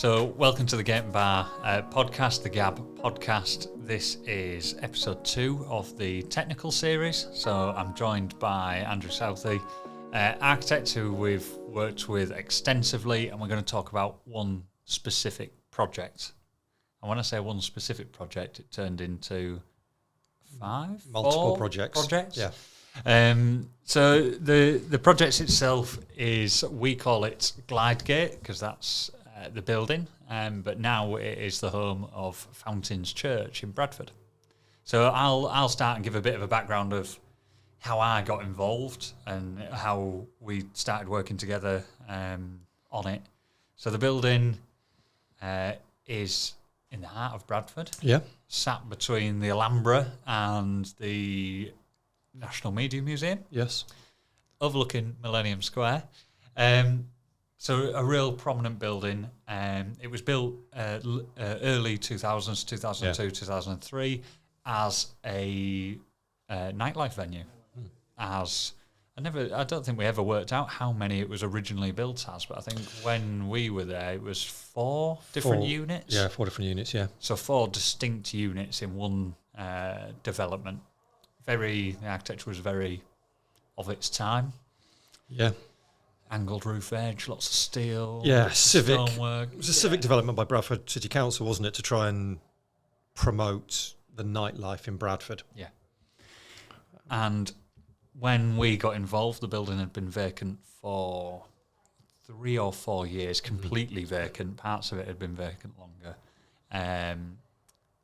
So, welcome to the Gateandbar podcast, the GAB podcast. This is episode 2 of the technical series. So, I'm joined by Andrew Southey Architect, who we've worked with extensively, and we're going to talk about one specific project. And when I say one specific project, it turned into multiple projects. Yeah. So the project itself is, we call it Glydegate because that's the building, but now it is the home of Fountains Church in Bradford. So I'll start and give a bit of a background of how I got involved and how we started working together on it. So the building is in the heart of Bradford. Yeah. Sat between the Alhambra and the National Media Museum. Yes. Overlooking Millennium Square. So a real prominent building. It was built early 2000s, 2002, 2003 as a nightlife venue. I don't think we ever worked out how many it was originally built as, but I think when we were there, it was 4 different units. Yeah, 4 different units, yeah. So 4 distinct units in one development. The architecture was very of its time. Yeah. Angled roof edge, lots of steel. Yeah, civic. Stonework. It was a civic development by Bradford City Council, wasn't it, to try and promote the nightlife in Bradford. Yeah. And when we got involved, the building had been vacant for 3 or 4 years, completely vacant. Parts of it had been vacant longer.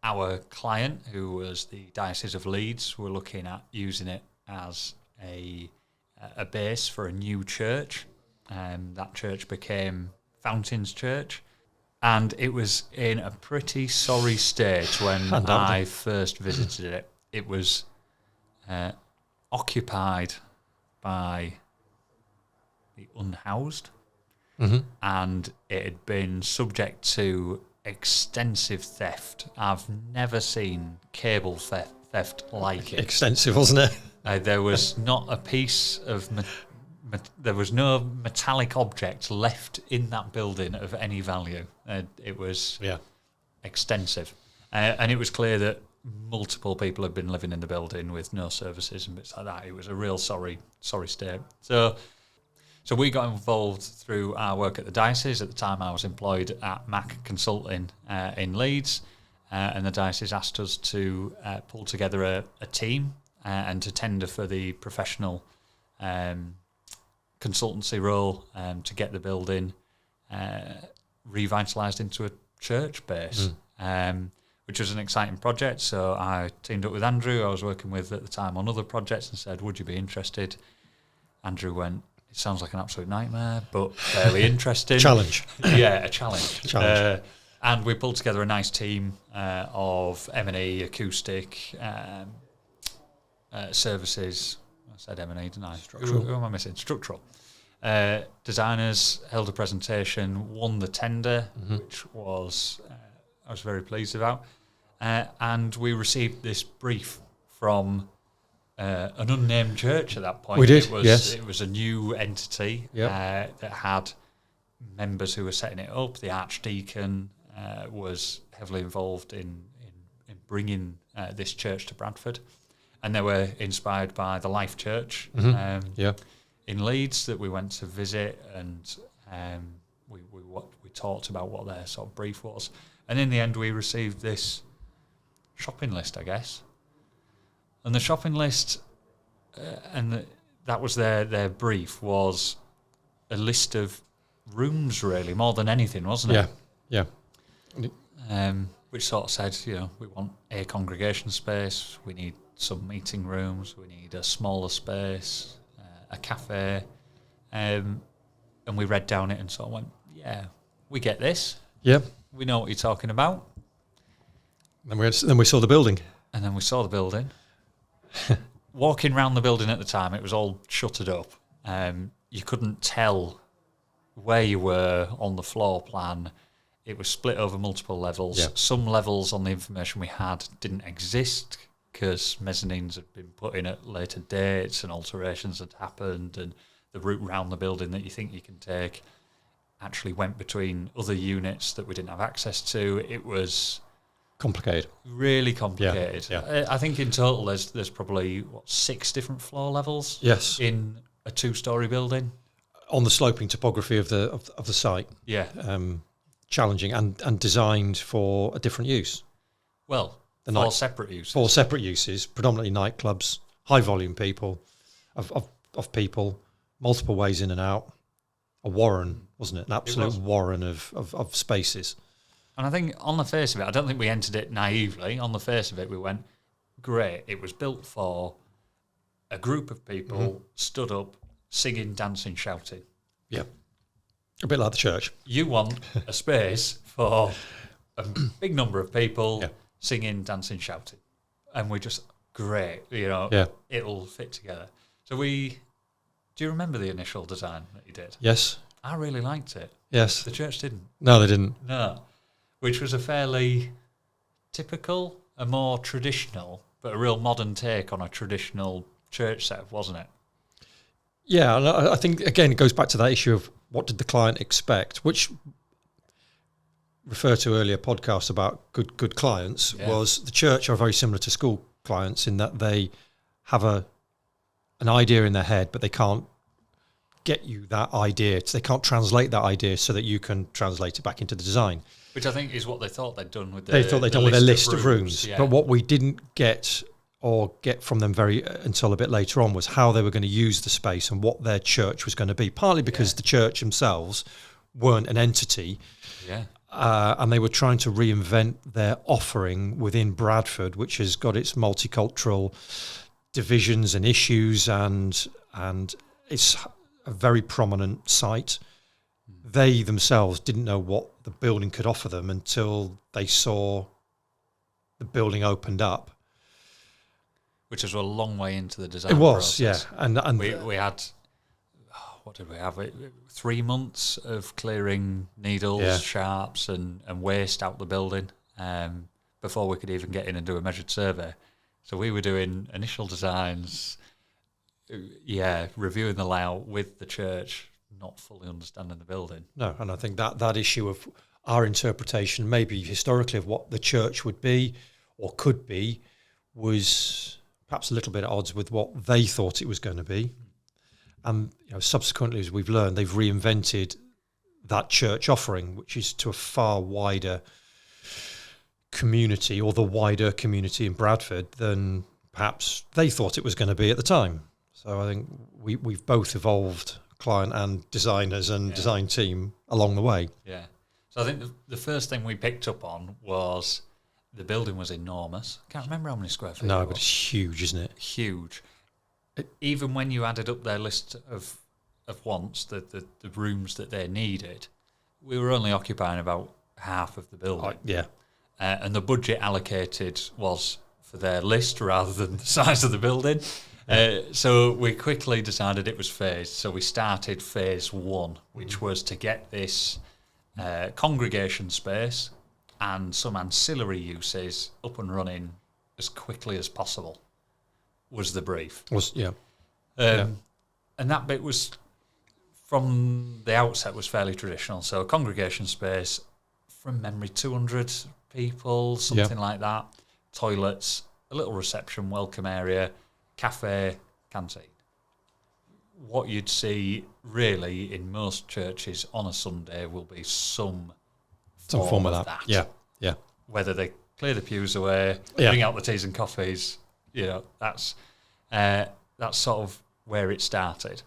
Our client, who was the Diocese of Leeds, were looking at using it as a base for a new church. That church became Fountains Church. And it was in a pretty sorry state when I first visited it. It was occupied by the unhoused, and it had been subject to extensive theft. I've never seen cable theft like it. Extensive, wasn't it? There was not a piece of there was no metallic object left in that building of any value. It was extensive, and it was clear that multiple people had been living in the building with no services and bits like that. It was a real sorry state. So we got involved through our work at the diocese. At the time, I was employed at Mac Consulting in Leeds, and the diocese asked us to pull together a team and to tender for the professional consultancy role to get the building revitalised into a church base, which was an exciting project. So I teamed up with Andrew, I was working with at the time on other projects, and said, would you be interested? Andrew went, it sounds like an absolute nightmare, but fairly interesting. Challenge. Yeah, a challenge. And we pulled together a nice team of M&E, acoustic, services. I said M&E, didn't I? Structural. Who am I missing? Structural. Designers held a presentation, won the tender, which was I was very pleased about. And we received this brief from an unnamed church at that point. We did, yes. It was a new entity that had members who were setting it up. The Archdeacon was heavily involved in bringing this church to Bradford. And they were inspired by the Life Church in Leeds that we went to visit, and we talked about what their sort of brief was. And in the end, we received this shopping list, I guess. And the shopping list, that was their brief, was a list of rooms, really, more than anything, wasn't it? Yeah. Which sort of said, we want a congregation space, we need some meeting rooms, we need a smaller space, a cafe, and we read down it and sort of went, yeah, we get this. Yeah. We know what you're talking about. Then we saw the building. And then we saw the building. Walking around the building at the time, it was all shuttered up. You couldn't tell where you were on the floor plan. It was split over multiple levels. Yeah. Some levels on the information we had didn't exist because mezzanines had been put in at later dates and alterations had happened, and the route round the building that you think you can take actually went between other units that we didn't have access to. It was complicated. Really complicated. Yeah. I think in total there's probably 6 different floor levels. Yes. In a 2-story building. On the sloping topography of the site. Yeah. Challenging and designed for a different use. Well, the 4 separate uses. 4 separate uses, predominantly nightclubs, high volume people, of people, multiple ways in and out. A warren, wasn't it? An absolute warren of spaces. And I think on the face of it, I don't think we entered it naively. On the face of it, we went, great. It was built for a group of people stood up, singing, dancing, shouting. Yeah. A bit like the church. You want a space for a big number of people singing, dancing, shouting. And we're just, great, it'll fit together. So do you remember the initial design that you did? Yes. I really liked it. Yes. The church didn't. No, they didn't. No. Which was a fairly typical, a more traditional, but a real modern take on a traditional church setup, wasn't it? Yeah, and I think, again, it goes back to that issue of what did the client expect, which refer to earlier podcasts about good clients, was the church are very similar to school clients in that they have an idea in their head, but they can't get you that idea. They can't translate that idea so that you can translate it back into the design. Which I think is what they thought they'd done with their list of rooms. Yeah. But what we didn't get from them until a bit later on was how they were going to use the space and what their church was going to be. Partly because the church themselves weren't an entity. Yeah. And they were trying to reinvent their offering within Bradford, which has got its multicultural divisions and issues, and it's a very prominent site. They themselves didn't know what the building could offer them until they saw the building opened up. Which was a long way into the design process. Yeah. And we had, what did we have? 3 months of clearing needles, sharps and waste out the building before we could even get in and do a measured survey. So we were doing initial designs, reviewing the layout with the church, not fully understanding the building. No, and I think that issue of our interpretation, maybe historically, of what the church would be or could be, was perhaps a little bit at odds with what they thought it was going to be. And subsequently, as we've learned, they've reinvented that church offering, which is to a far wider community, or the wider community in Bradford, than perhaps they thought it was going to be at the time. So I think we've both evolved, client and designers and design team, along the way. Yeah. So I think the first thing we picked up on was the building was enormous. I can't remember how many square feet. No, but it's huge, isn't it? Huge. Even when you added up their list of wants, the rooms that they needed, we were only occupying about half of the building. And the budget allocated was for their list rather than the size of the building. So we quickly decided it was phased. So we started phase 1, which was to get this congregation space and some ancillary uses up and running as quickly as possible, was the brief. And that bit was, from the outset, was fairly traditional. So a congregation space, from memory, 200 people, something like that. Toilets, a little reception, welcome area, cafe, canteen. What you'd see really in most churches on a Sunday will be some form of that. Yeah. Whether they clear the pews away, bring out the teas and coffees, that's sort of where it started.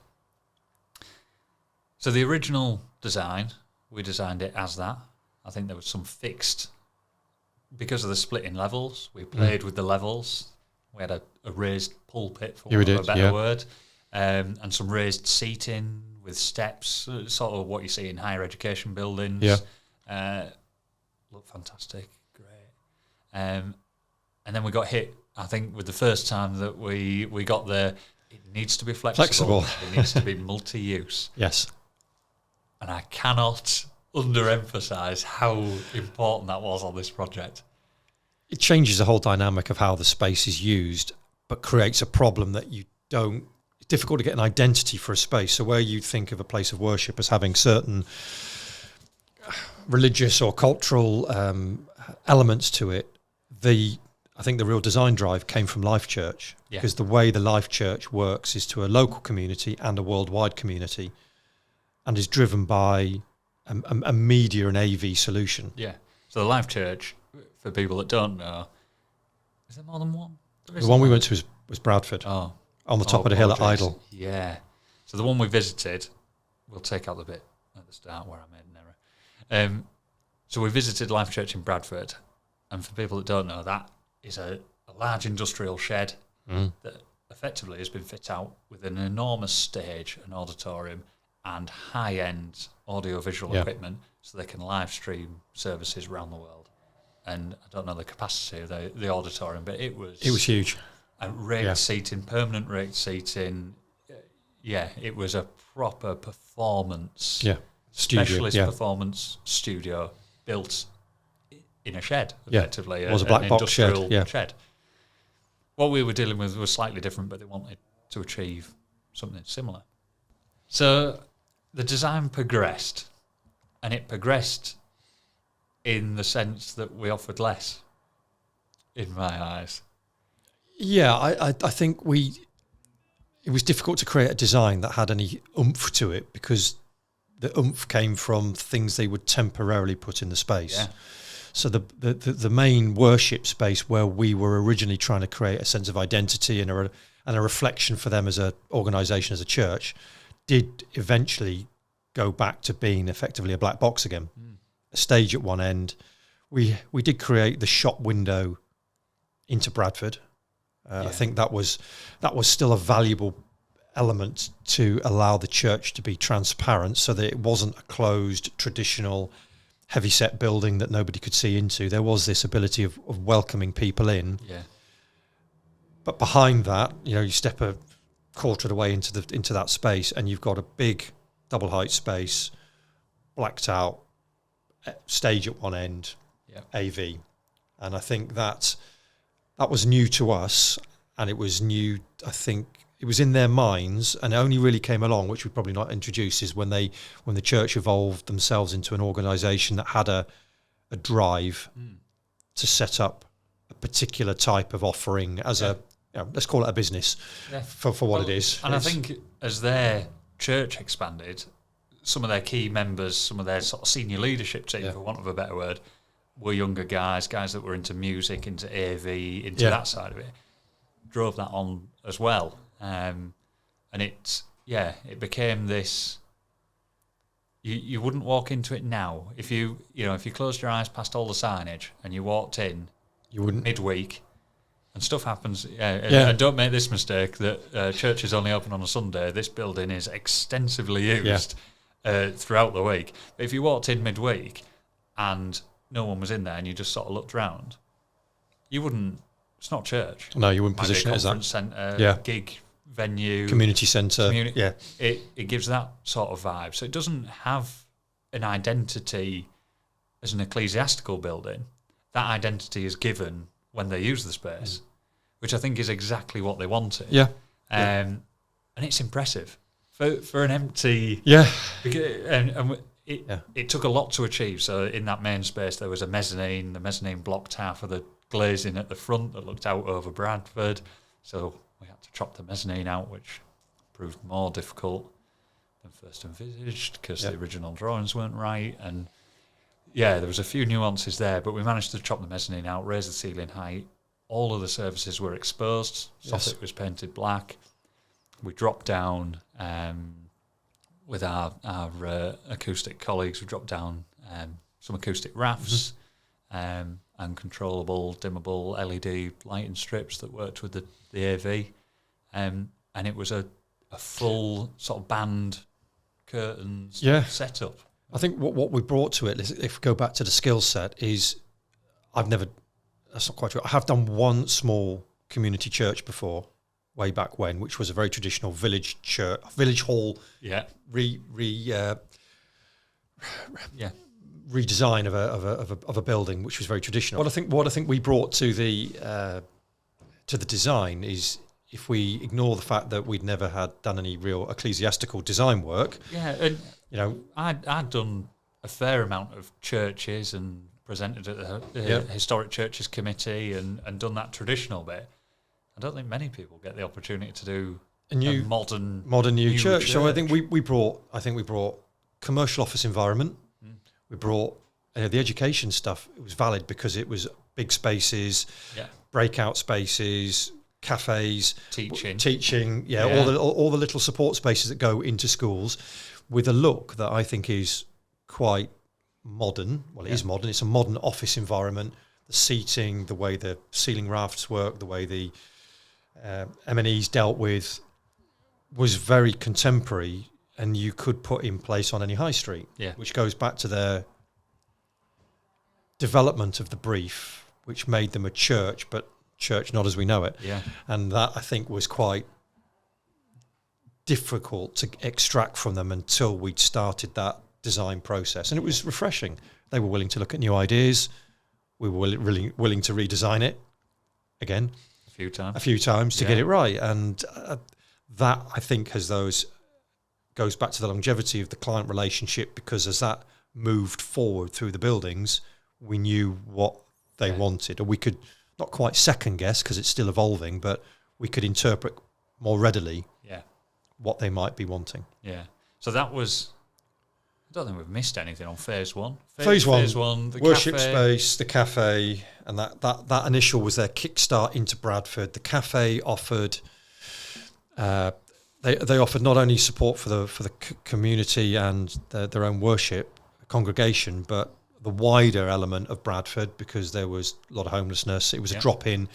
So the original design, we designed it as that. I think there was some fixed, because of the split in levels, we played with the levels. We had a raised pulpit, for want of a better word, and some raised seating with steps, sort of what you see in higher education buildings. Looked fantastic, great. And then we got hit, I think, with the first time that we got there, it needs to be flexible. It needs to be multi-use. Yes. And I cannot underemphasise how important that was on this project. It changes the whole dynamic of how the space is used, but creates a problem that it's difficult to get an identity for a space. So where you think of a place of worship as having certain religious or cultural elements to it, I think the real design drive came from Life Church, because the way the Life Church works is to a local community and a worldwide community, and is driven by a media and AV solution. Yeah. So the Life Church, for people that don't know, is there more than one? The one we went to was Bradford, on the top of the hill at Idle. Yeah. So the one we visited, we'll take out the bit at the start where I made an error. So we visited Life Church in Bradford, and for people that don't know, that is a large industrial shed that effectively has been fit out with an enormous stage, an auditorium, and high-end audio-visual equipment, so they can live stream services around the world. And I don't know the capacity of the auditorium, but it was huge. Raked seating, permanent raked seating. Yeah, it was a proper performance, specialist performance studio built in a shed, effectively. It was a black box shed. What we were dealing with was slightly different, but they wanted to achieve something similar. So the design progressed, and it progressed in the sense that we offered less, in my eyes. Yeah, I think it was difficult to create a design that had any oomph to it, because the oomph came from things they would temporarily put in the space. Yeah. So the main worship space, where we were originally trying to create a sense of identity and a reflection for them as an organisation, as a church, did eventually go back to being effectively a black box again. A stage at one end. We did create the shop window into Bradford. I think that was still a valuable element to allow the church to be transparent, so that it wasn't a closed, traditional, heavy-set building that nobody could see into. There was this ability of welcoming people in. Yeah. But behind that, you step a quarter of the way into that space, and you've got a big double-height space, blacked out, stage at one end, AV. And I think that was new to us, and it was new, I think, it was in their minds, and it only really came along, which we've probably not introduced, is when the church evolved themselves into an organisation that had a drive to set up a particular type of offering as let's call it a business for what it is. And I think as their church expanded, some of their key members, some of their sort of senior leadership team, for want of a better word, were younger guys that were into music, into AV, into that side of it, drove that on as well. And it became this. You wouldn't walk into it now if you closed your eyes past all the signage and you walked in. You wouldn't midweek, and stuff happens. And don't make this mistake that church is only open on a Sunday. This building is extensively used throughout the week. But if you walked in midweek and no one was in there and you just sort of looked around, you wouldn't. It's not church. No, you wouldn't position it as that. Conference centre, gig venue, community centre. It gives that sort of vibe. So it doesn't have an identity as an ecclesiastical building. That identity is given when they use the space, which I think is exactly what they wanted. And it's impressive for an empty. It took a lot to achieve. So in that main space, there was a mezzanine. The mezzanine blocked half of the glazing at the front that looked out over Bradford. So we had to chop the mezzanine out, which proved more difficult than first envisaged, because the original drawings weren't right. And there was a few nuances there, but we managed to chop the mezzanine out, raise the ceiling height. All of the surfaces were exposed. Soffit was painted black. We dropped down with our acoustic colleagues. We dropped down some acoustic rafts and controllable, dimmable LED lighting strips that worked with the AV. And it was a full sort of band curtains setup. I think what we brought to it, if we go back to the skill set, is that's not quite true. I have done one small community church before, way back when, which was a very traditional village church, village hall, redesign of a building, which was very traditional. What I think we brought to the design is, if we ignore the fact that we'd never had done any real ecclesiastical design work, and I'd done a fair amount of churches and presented at the Historic Churches Committee and done that traditional bit. I don't think many people get the opportunity to do a modern new church. So I think we brought commercial office environment. We brought the education stuff. It was valid because it was big spaces, breakout spaces, cafes, teaching. All the little support spaces that go into schools, with a look that I think is quite modern. Well, it is modern. It's a modern office environment. The seating, the way the ceiling rafts work, the way the M&Es dealt with was very contemporary, and you could put in place on any high street, which goes back to their development of the brief, which made them a church, but church not as we know it. And that, I think, was quite difficult to extract from them until we'd started that design process. And it was refreshing. They were willing to look at new ideas. We were really willing to redesign it again a few times to get it right. And that, I think, goes back to the longevity of the client relationship, because as that moved forward through the buildings, we knew what they wanted, or we could not quite second guess because it's still evolving, but we could interpret more readily what they might be wanting. So that was, I don't think we've missed anything on phase one. Phase one, the worship cafe. space, the cafe, and that initial was their kickstart into Bradford. The cafe offered, they offered not only support for the community and their own worship congregation, but the wider element of Bradford, because there was a lot of homelessness. It was a drop-in,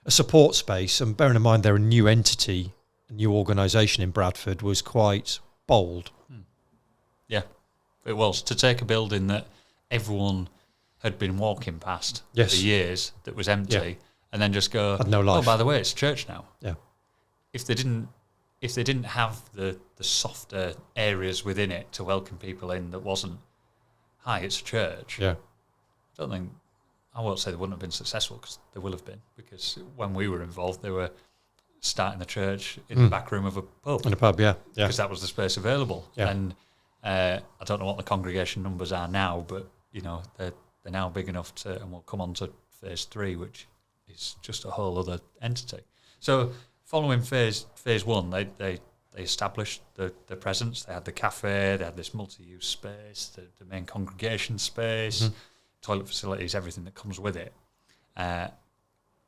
a support space, and bearing in mind they're a new entity, a new organisation in Bradford, was quite bold. Yeah, it was, to take a building that everyone had been walking past for years, that was empty, and then just go, had no life. Oh, by the way, it's church now. Yeah. If they didn't have the softer areas within it to welcome people in, that wasn't, hi, it's a church. Yeah. I won't say they wouldn't have been successful, because they will have been, because when we were involved, they were starting the church in the back room of a pub. In a pub, because that was the space available. And I don't know what the congregation numbers are now, but they're now big enough to, and we'll come on to phase 3, which is just a whole other entity. So following phase one, they established the presence. They had the cafe, they had this multi-use space, the main congregation space, toilet facilities, everything that comes with it, and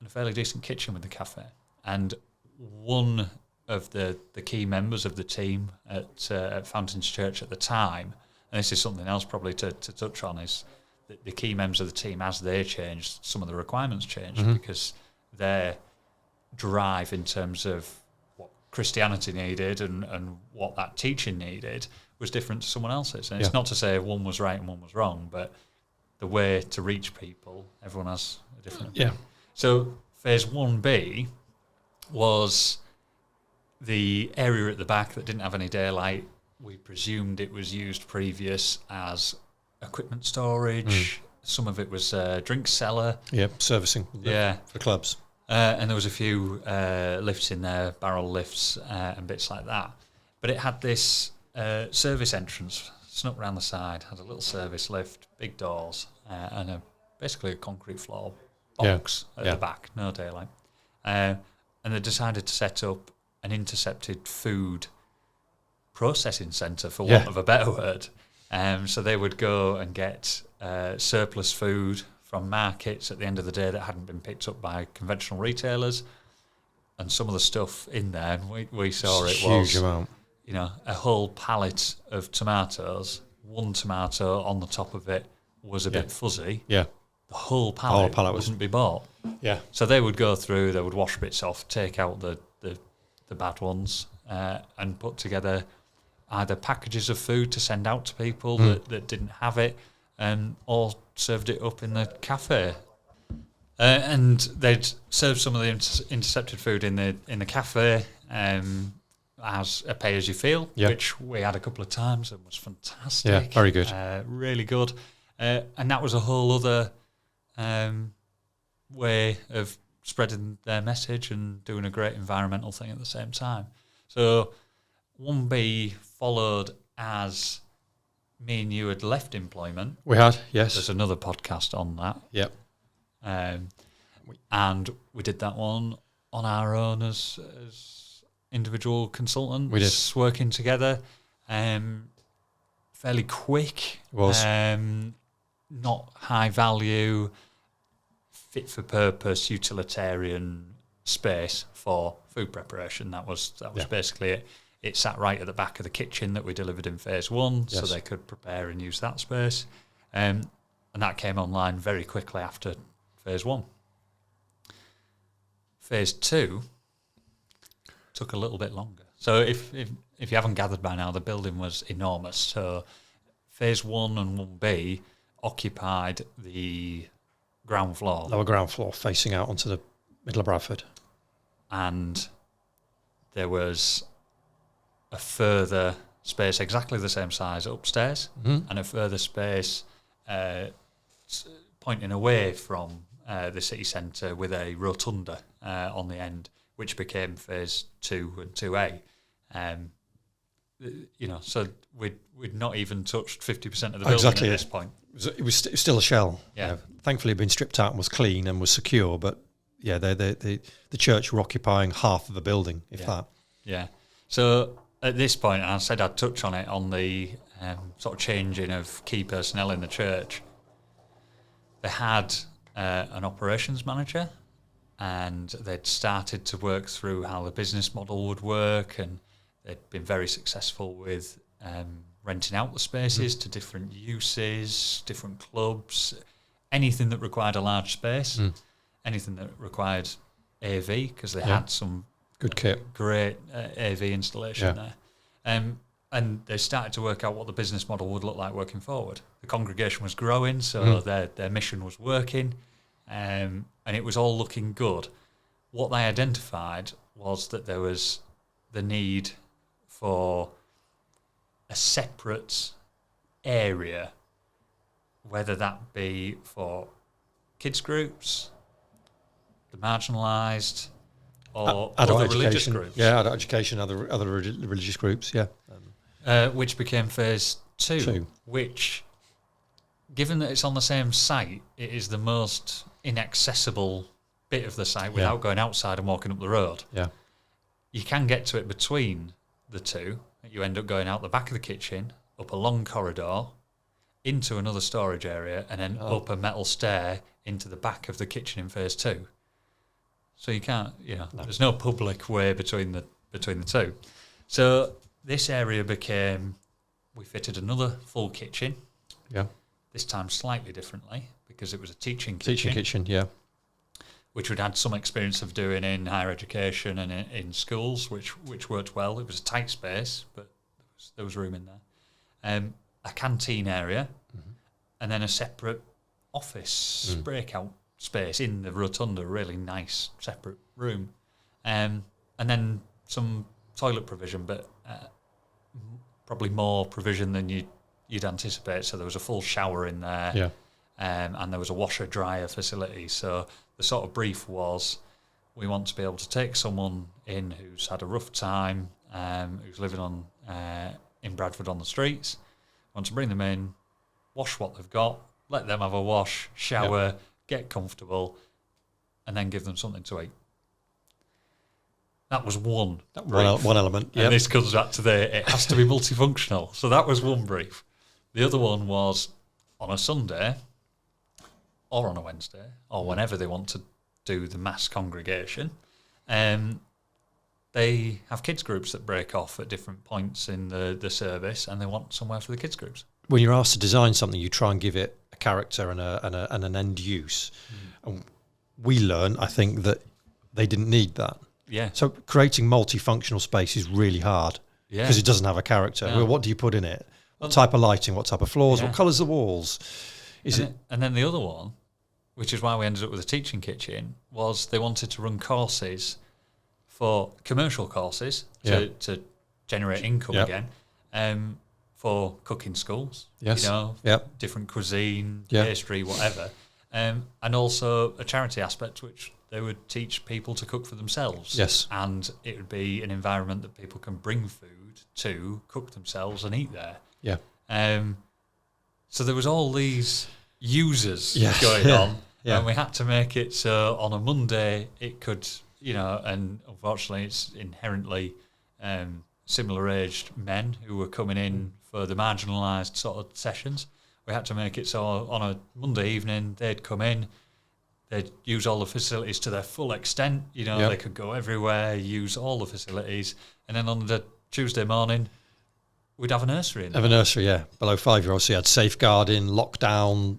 a fairly decent kitchen with the cafe. And one of the key members of the team at Fountains Church at the time, and this is something else probably to touch on, is that the key members of the team, as they changed, some of the requirements changed, because their drive in terms of what Christianity needed and what that teaching needed was different to someone else's. And it's not to say one was right and one was wrong, but the way to reach people, everyone has a different opinion. So phase 1B was the area at the back that didn't have any daylight. We presumed it was used previous as equipment storage. Some of it was drink cellar. Servicing. For clubs. And there was a few lifts in there, barrel lifts and bits like that. But it had this service entrance snuck around the side, had a little service lift, big doors, and basically a concrete floor box at the back, no daylight. And they decided to set up an intercepted food processing centre, for want of a better word. So they would go and get surplus food from markets at the end of the day that hadn't been picked up by conventional retailers, and some of the stuff in there, and we saw it was huge amount. A whole pallet of tomatoes. One tomato on the top of it was a bit fuzzy. The whole pallet wouldn't be bought. So they would go through, they would wash bits off, take out the bad ones, and put together either packages of food to send out to people that didn't have it, or served it up in the cafe. And they'd serve some of the intercepted food in the cafe as a pay-as-you-feel, which we had a couple of times and was fantastic. Very good. Really good. And that was a whole other way of spreading their message and doing a great environmental thing at the same time. So 1B followed as me and you had left employment. We had, yes. There's another podcast on that. Yep. And we did that one on our own as individual consultants. We did. Working together. Fairly quick. It was. Not high value, fit for purpose, utilitarian space for food preparation. That was basically it. It sat right at the back of the kitchen that we delivered in phase 1, so they could prepare and use that space. And that came online very quickly after phase 1. Phase 2 took a little bit longer. So if you haven't gathered by now, the building was enormous. So phase 1 and 1B occupied the ground floor. Lower ground floor, facing out onto the middle of Bradford. And there was a further space exactly the same size upstairs, and a further space pointing away from the city centre with a rotunda on the end, which became phase 2 and 2A. So we'd not even touched 50% of the building at this point. It was still a shell. Yeah. Thankfully, it had been stripped out and was clean and was secure. But yeah, the church were occupying half of the building, if that. Yeah. So at this point, and I said I'd touch on it on the sort of changing of key personnel in the church. They had an operations manager, and they'd started to work through how the business model would work, and they'd been very successful with renting out the spaces to different uses, different clubs, anything that required a large space, anything that required AV, because they had some good kit, great AV installation there. And they started to work out what the business model would look like working forward. The congregation was growing, so their mission was working, and it was all looking good. What they identified was that there was the need for a separate area, whether that be for kids groups, the marginalised, or adult other religious groups. Yeah, adult education, other religious groups, which became phase 2, which, given that it's on the same site, it is the most inaccessible bit of the site without going outside and walking up the road. Yeah. You can get to it between the two. You end up going out the back of the kitchen, up a long corridor, into another storage area, and then up a metal stair into the back of the kitchen in phase 2. So you can't, there's no public way between the two. So this area we fitted another full kitchen. Yeah. This time slightly differently, because it was a teaching kitchen, yeah. Which we'd had some experience of doing in higher education and in schools, which worked well. It was a tight space, but there was room in there. A canteen area, and then a separate office breakout space in the rotunda, really nice separate room. And then some toilet provision, but probably more provision than you'd anticipate. So there was a full shower in there, and there was a washer-dryer facility. So the sort of brief was, we want to be able to take someone in who's had a rough time, who's living in Bradford on the streets, want to bring them in, wash what they've got, let them have a wash, shower, get comfortable, and then give them something to eat. That was one element. And this comes back to it has to be multifunctional. So that was one brief. The other one was on a Sunday or on a Wednesday or whenever they want to do the mass congregation. They have kids groups that break off at different points in the service, and they want somewhere for the kids groups. When you're asked to design something, you try and give it a character and an end use. And we learn, I think, that they didn't need that. Yeah. So creating multifunctional space is really hard because it doesn't have a character. Yeah. Well, what do you put in it? What type of lighting? What type of floors? What colours the walls? And then the other one, which is why we ended up with a teaching kitchen, was they wanted to run courses for commercial courses to generate income again, for cooking schools, different cuisine, pastry, whatever, and also a charity aspect, which they would teach people to cook for themselves. Yes. And it would be an environment that people can bring food to, cook themselves and eat there. Yeah. So there was all these users Yes. going on, Yeah. and we had to make it so on a Monday it could, and unfortunately it's inherently similar-aged men who were coming in for the marginalised sort of sessions. We had to make it so on a Monday evening they'd come in, they'd use all the facilities to their full extent. They could go everywhere, use all the facilities, and then on the Tuesday morning we'd have a nursery in there. Have a nursery, yeah. Below 5-year-olds, so you had safeguarding, lockdown,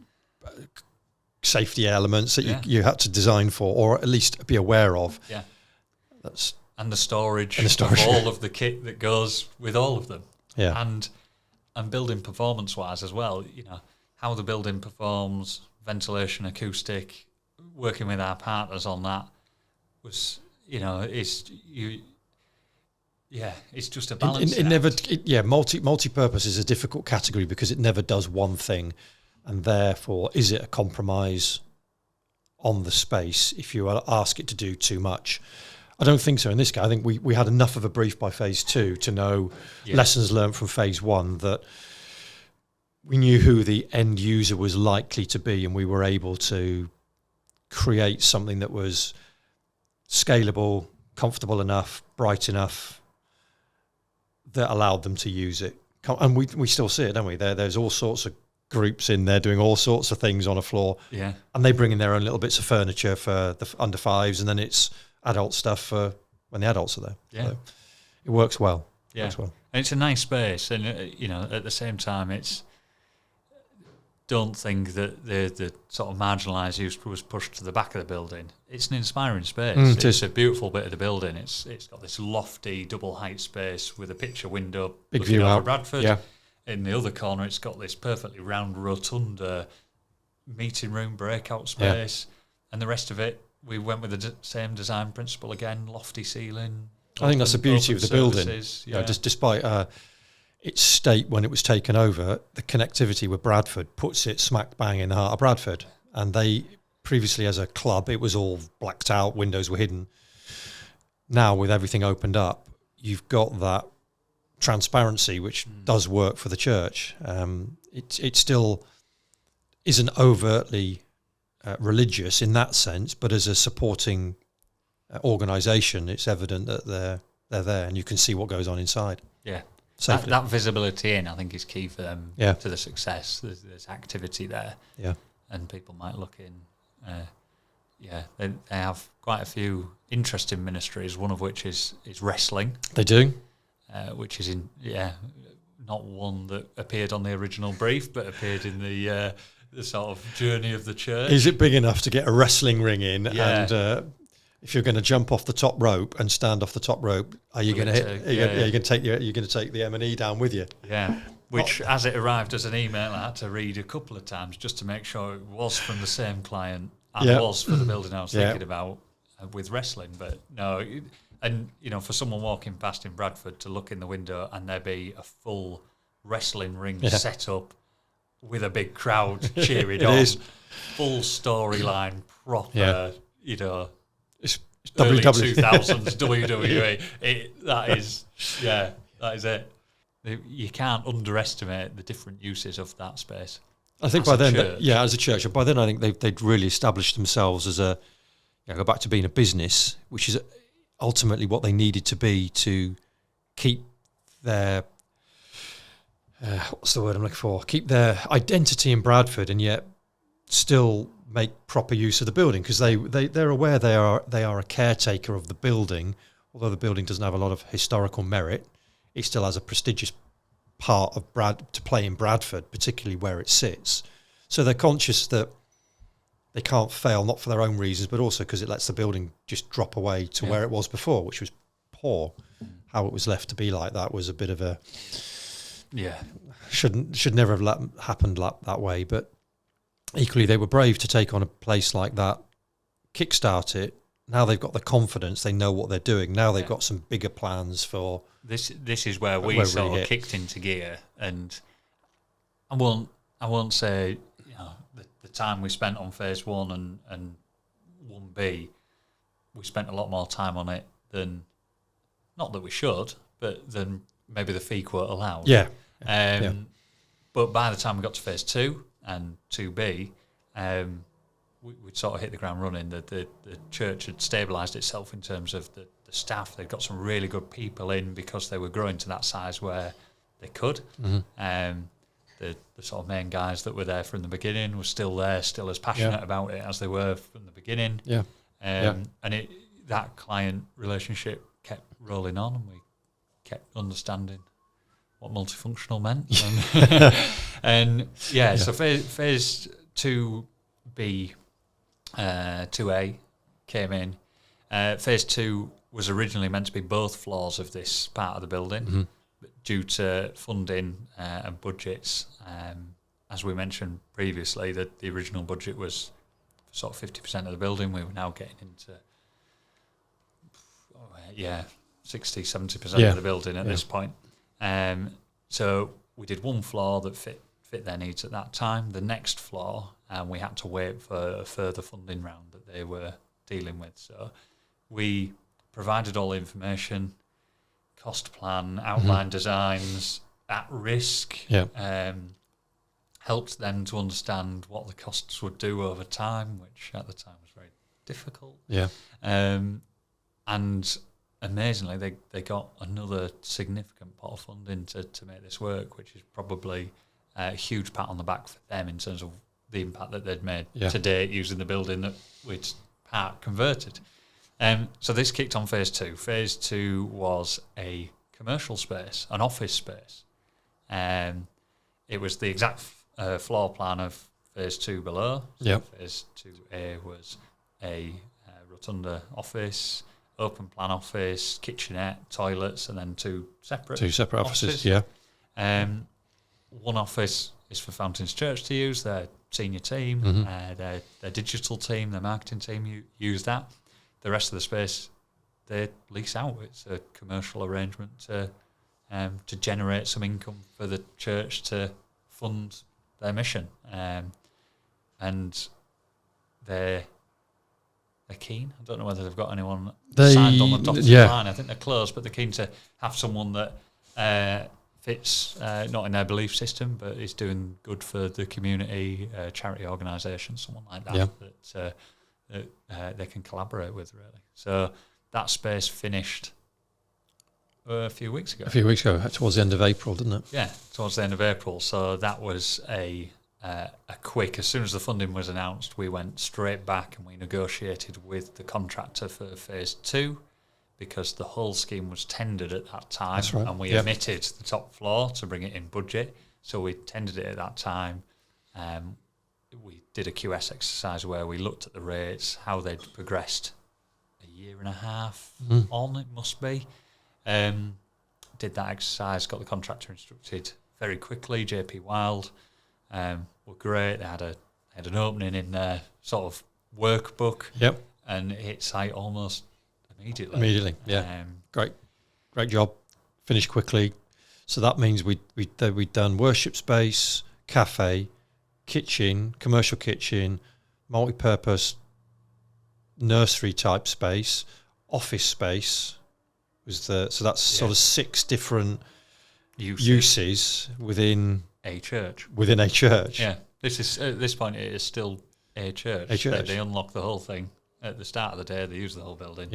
safety elements that you had to design for, or at least be aware of. Yeah. And the storage of all of the kit that goes with all of them. Yeah. And building performance-wise as well, how the building performs, ventilation, acoustic, working with our partners on that was, it's just a balance. Multi-purpose is a difficult category because it never does one thing, and therefore, is it a compromise on the space if you ask it to do too much? I don't think so in this case. I think we had enough of a brief by phase 2 to know lessons learned from phase 1, that we knew who the end user was likely to be, and we were able to create something that was scalable, comfortable enough, bright enough, that allowed them to use it. And we still see it, don't we? There's all sorts of groups in there doing all sorts of things on a floor. Yeah. And they bring in their own little bits of furniture for the under 5s, and then it's adult stuff for when the adults are there. Yeah. So it works well. Yeah. Works well. And it's a nice space, and at the same time, don't think that the sort of marginalised use was pushed to the back of the building. It's an inspiring space. It's a beautiful bit of the building. It's got this lofty double height space with a picture window, big view out Bradford. Yeah. In the other corner, it's got this perfectly round rotunda meeting room breakout space, and the rest of it, we went with the same design principle again: lofty ceiling. I think that's the beauty of the building. Yeah. Despite its state when it was taken over, the connectivity with Bradford puts it smack bang in the heart of Bradford. And they previously, as a club, it was all blacked out, windows were hidden. Now, with everything opened up, you've got that transparency, which does work for the church. It still isn't overtly religious in that sense, but as a supporting organisation, it's evident that they're there, and you can see what goes on inside. Yeah. That visibility in, I think, is key for them to the success. There's activity there, and people might look in. They have quite a few interesting ministries. One of which is wrestling. They do, which is not one that appeared on the original brief, but appeared in the sort of journey of the church. Is it big enough to get a wrestling ring in? Yeah. And if you're going to jump off the top rope and stand off the top rope, are you going to hit? You're going to take the M&E down with you. Yeah. Which, as it arrived as an email, I had to read a couple of times just to make sure it was from the same client and was for the building I was thinking about with wrestling. But no, and for someone walking past in Bradford to look in the window and there be a full wrestling ring set up with a big crowd cheering on, full storyline, proper, It's early WWE. 2000s WWE. That is it. You can't underestimate the different uses of that space. I think by then, as a church, by then I think they'd really established themselves as go back to being a business, which is ultimately what they needed to be to keep their what's the word I'm looking for? Keep their identity in Bradford, and yet still make proper use of the building, because they're aware they are a caretaker of the building. Although the building doesn't have a lot of historical merit, it still has a prestigious part of to play in Bradford, particularly where it sits. So they're conscious that they can't fail, not for their own reasons, but also because it lets the building just drop away to where it was before, which was poor. How it was left to be like that was a bit of a should never have happened that way. But equally, they were brave to take on a place like that, kickstart it. Now they've got the confidence; they know what they're doing. Now they've got some bigger plans for this. This is where we sort of kicked into gear, and I won't say the time we spent on phase 1 and 1B. We spent a lot more time on it than, not that we should, but than maybe the fee quote allowed. But by the time we got to phase 2 and 2B, we'd sort of hit the ground running. The church had stabilised itself in terms of the staff. They'd got some really good people in because they were growing to that size where they could. The sort of main guys that were there from the beginning were still there, still as passionate about it as they were from the beginning. And that client relationship kept rolling on, and we kept understanding what multifunctional meant. So phase 2B, 2A came in. Phase 2 was originally meant to be both floors of this part of the building. But due to funding and budgets, as we mentioned previously, that the original budget was sort of 50% of the building. We were now getting into 60-70% of the building at this point. So we did one floor that fit their needs at that time. The next floor, we had to wait for a further funding round that they were dealing with. So we provided all the information, cost plan, outline designs, at risk, helped them to understand what the costs would do over time, which at the time was very difficult. And amazingly, they got another significant pot of funding to make this work, which is probably a huge pat on the back for them in terms of the impact that they'd made to date using the building that we'd part converted. So this kicked on phase 2. Phase 2 was a commercial space, an office space. It was the exact floor plan of phase 2 below. So phase 2A was a rotunda office, open plan office, kitchenette, toilets, and then two separate offices. One office is for Fountains Church to use, their senior team, their digital team, their marketing team use that. The rest of the space they lease out. It's a commercial arrangement to generate some income for the church to fund their mission, and they're keen. I don't know whether they've got anyone signed on the dotted line. I think they're close, but they're keen to have someone that fits not in their belief system, but is doing good for the community, charity organisation, someone like that that they can collaborate with, really. So that space finished a few weeks ago. Towards the end of April, didn't it? Yeah, towards the end of April. So that was a quick, as soon as the funding was announced, we went straight back and we negotiated with the contractor for phase 2, because the whole scheme was tendered at that time. That's right. And we omitted the top floor to bring it in budget. So we tendered it at that time. We did a QS exercise where we looked at the rates, how they'd progressed a year and a half on, it must be. Did that exercise, got the contractor instructed very quickly. JP Wild were great. They had an opening in their sort of workbook, and it hit site almost immediately. Great job. Finished quickly. So that means we'd done worship space, cafe, kitchen, commercial kitchen, multi-purpose nursery type space, office space. So that's sort of 6 different uses within a church. Yeah. This is at this point it is still a church. They unlock the whole thing at the start of the day. They use the whole building.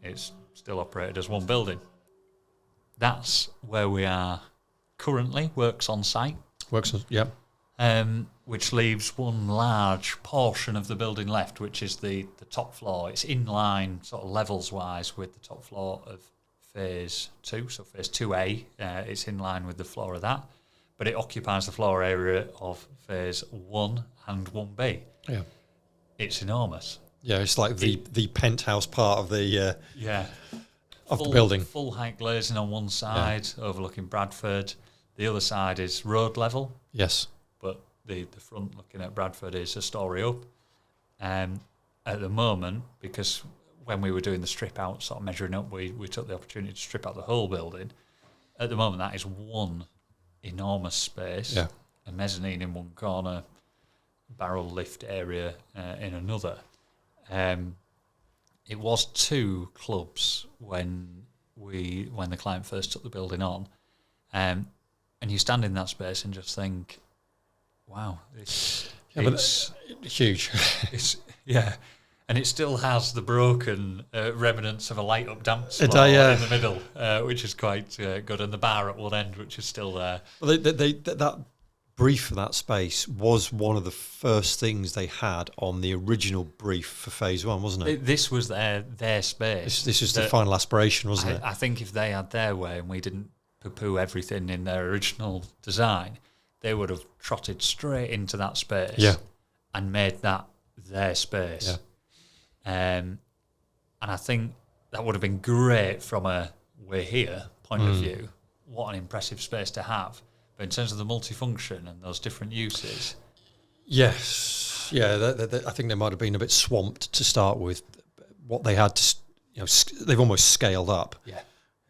It's still operated as one building. That's where we are currently. Works on site. Which leaves one large portion of the building left, which is the top floor. It's in line, sort of levels-wise, with the top floor of phase 2. So phase 2A, it's in line with the floor of that, but it occupies the floor area of phase 1 and 1B. It's enormous. It's like the penthouse part of the of the building. Full height glazing on one side, overlooking Bradford. The other side is road level. But the front looking at Bradford is a story up. At the moment, because when we were doing the strip out, sort of measuring up, we took the opportunity to strip out the whole building. At the moment, that is one enormous space, a mezzanine in one corner, barrel lift area in another. It was 2 clubs when the client first took the building on, and And you stand in that space and just think, wow, it's huge. And it still has the broken remnants of a light-up dance floor in the middle, which is quite good, and the bar at one end, which is still there. Well, that brief for that space was one of the first things they had on the original brief for phase 1, wasn't it? This was their space. This was the final aspiration, wasn't it? I think if they had their way and we didn't poo-poo everything in their original design, they would have trotted straight into that space and made that their space. Yeah. And I think that would have been great from a we're here point of view. What an impressive space to have. But in terms of the multifunction and those different uses. Yes. Yeah, I think they might have been a bit swamped to start with. What they had to, they've almost scaled up. Yeah.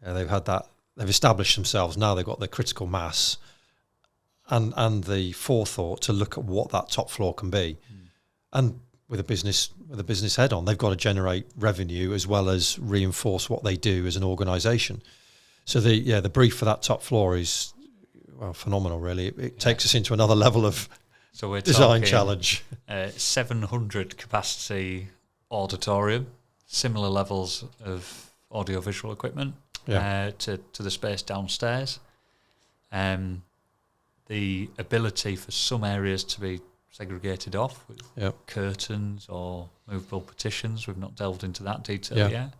They've had that, they've established themselves. Now they've got the critical mass and the forethought to look at what that top floor can be. And with a business head on, they've got to generate revenue as well as reinforce what they do as an organisation. So the brief for that top floor is phenomenal. Really, it takes us into another level of design challenge. 700 capacity auditorium, similar levels of audiovisual equipment to the space downstairs. The ability for some areas to be segregated off with curtains or movable partitions. We've not delved into that detail yet.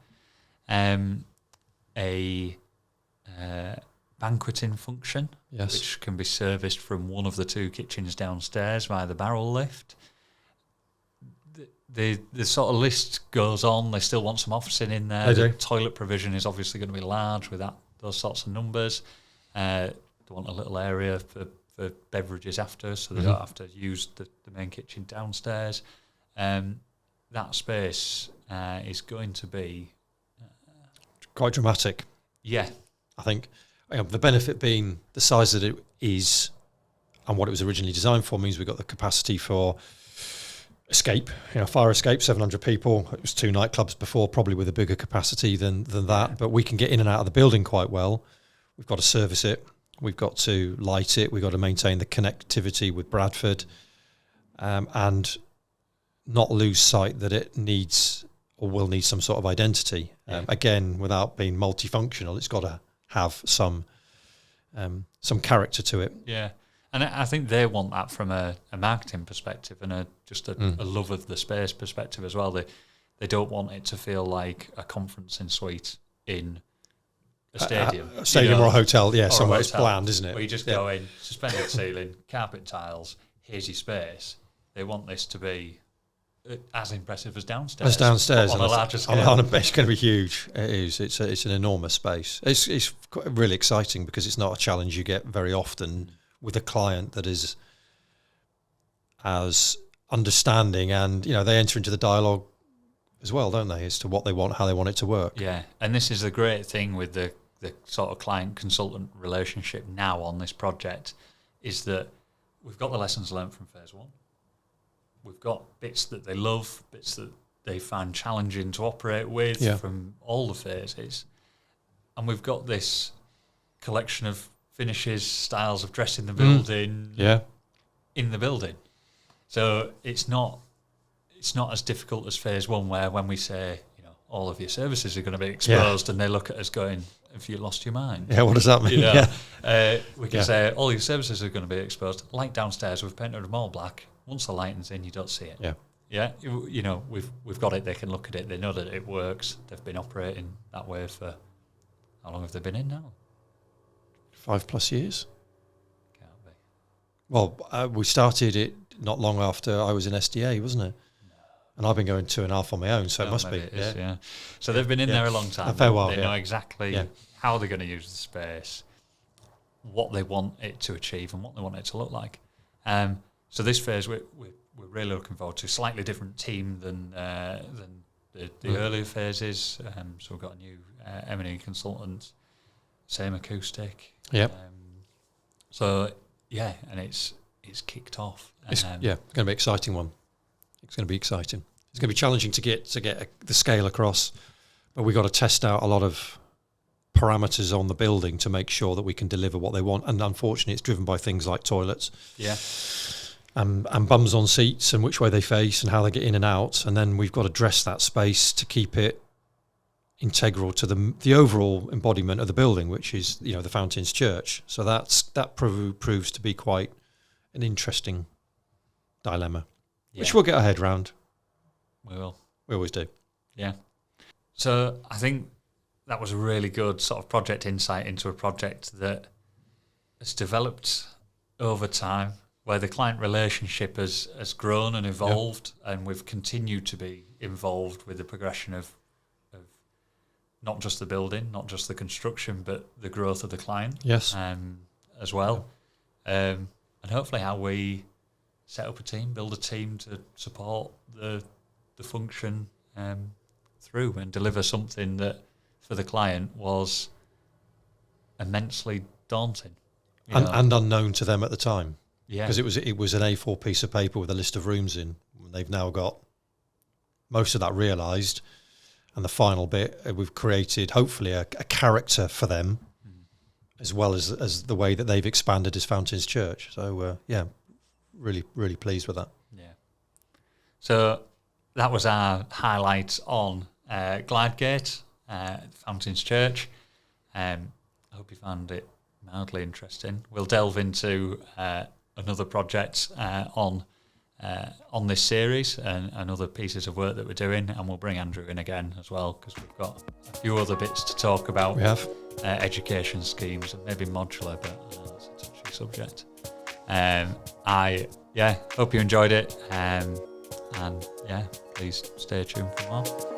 A banqueting function, which can be serviced from one of the 2 kitchens downstairs via the barrel lift. The sort of list goes on. They still want some officing in there. The toilet provision is obviously going to be large with those sorts of numbers. They want a little area for beverages after, so they don't have to use the main kitchen downstairs. That space is going to be quite dramatic. Yeah. I think the benefit being the size that it is and what it was originally designed for means we've got the capacity for escape, fire escape, 700 people. It was 2 nightclubs before, probably with a bigger capacity than that, but we can get in and out of the building quite well. We've got to service it. We've got to light it. We've got to maintain the connectivity with Bradford, and not lose sight that it needs or will need some sort of identity. Again, without being multifunctional, it's got to have some character to it. Yeah, and I think they want that from a marketing perspective and a love of the space perspective as well. They don't want it to feel like a conferencing suite in a stadium. A stadium or a hotel, somewhere it's bland, isn't it? Where you just go in, suspended ceiling, carpet tiles, here's your space. They want this to be as impressive as downstairs. On a larger scale. It's going to be huge. It is. It's an enormous space. It's really exciting because it's not a challenge you get very often with a client that is as understanding, and they enter into the dialogue as well, don't they, as to what they want, how they want it to work. Yeah, and this is the great thing with the sort of client-consultant relationship now on this project, is that we've got the lessons learned from phase 1. We've got bits that they love, bits that they find challenging to operate with from all the phases. And we've got this collection of finishes, styles of dressing the building in the building. So it's not as difficult as phase 1, where when we say, all of your services are going to be exposed, and they look at us going, have you lost your mind? Yeah, what does that mean? We can say, all your services are going to be exposed. Light downstairs, we've painted them all black. Once the lighting's in, you don't see it. Yeah. We've got it. They can look at it. They know that it works. They've been operating that way for, how long have they been in now? 5+ years. Can't be. Well, we started it not long after I was in SDA, wasn't it? And I've been going 2.5 on my own, so it must be. It is, So they've been in there a long time. A fair while, they know exactly how they're going to use the space, what they want it to achieve, and what they want it to look like. So this phase, we're really looking forward to. Slightly different team than the earlier phases. So we've got a new M&E consultant, same acoustic. Yep. And it's kicked off. It's going to be an exciting one. It's going to be exciting. It's going to be challenging to get the scale across, but we've got to test out a lot of parameters on the building to make sure that we can deliver what they want. And unfortunately, it's driven by things like toilets. Yeah. And bums on seats and which way they face and how they get in and out. And then we've got to dress that space to keep it integral to the overall embodiment of the building, which is, the Fountains Church. So that proves to be quite an interesting dilemma, which we'll get our head round. We will. We always do. Yeah. So I think that was a really good sort of project insight into a project that has developed over time, where the client relationship has grown and evolved, and we've continued to be involved with the progression of not just the building, not just the construction, but the growth of the client as well. And hopefully how we set up a team, build a team to support the function through and deliver something that for the client was immensely daunting. And unknown to them at the time. Yeah. Because it was an A4 piece of paper with a list of rooms in. They've now got most of that realised. And the final bit, we've created, hopefully, a character for them, as well as the way that they've expanded as Fountains Church. So, really, really pleased with that. Yeah. So that was our highlight on Glydegate, Fountains Church. I hope you found it mildly interesting. We'll delve into another project on this series and other pieces of work that we're doing, and we'll bring Andrew in again as well, because we've got a few other bits to talk about. We have education schemes and maybe modular, but that's a touchy subject. I hope you enjoyed it, and please stay tuned for more.